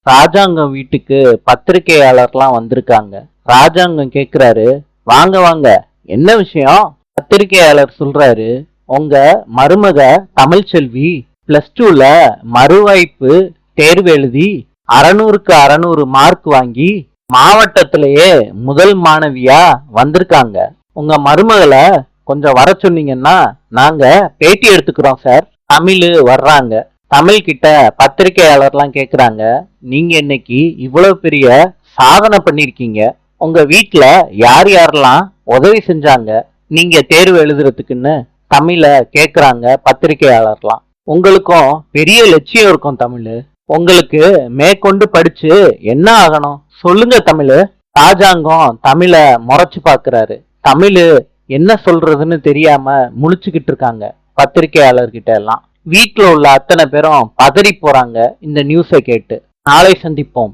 ராஜாங்கம் வீட்டுக்கு பத்திரிகையாளர்லாம் வந்திருக்காங்க. ராஜாங்கம் கேக்குறாரு, வாங்க வாங்க, என்ன விஷயம்? பத்திரிகையாளர் சொல்றாரு, உங்க மருமக தமிழ்ச்செல்வி +2ல மறுவாய்ப்பு தேர்வு எழுதி 600க்கு 600 மார்க் வாங்கி மாவட்டத்திலேயே முதல் மாணவியா வந்திருக்காங்க. உங்க மருமகளை கொஞ்சம் வர சொன்னீங்கன்னா நாங்க பேட்டி எடுத்துக்கிறோம் சார். தமிழ் வர்றாங்க. தமிழ் கிட்ட பத்திரிகையாளர்லாம் கேக்குறாங்க, நீங்க இன்னைக்கு இவ்வளவு பெரிய சாதனை பண்ணிருக்கீங்க, உங்க வீட்டுல யார் யாரெல்லாம் உதவி செஞ்சாங்க நீங்க தேர்வு எழுதுறதுக்குன்னு தமிழ கேக்குறாங்க பத்திரிகையாளர்லாம். உங்களுக்கும் பெரிய லட்சியம் இருக்கும் தமிழ், உங்களுக்கு மேற்கொண்டு படிச்சு என்ன ஆகணும் சொல்லுங்க தமிழ். ராஜாங்கம் தமிழ முறைச்சு பாக்குறாரு. தமிழ் என்ன சொல்றதுன்னு தெரியாம முழிச்சுக்கிட்டு இருக்காங்க பத்திரிகையாளர்கிட்ட எல்லாம். வீட்டுல உள்ள அத்தனை பேரும் பதறி போறாங்க இந்த நியூஸை கேட்டு. நாளை சந்திப்போம்.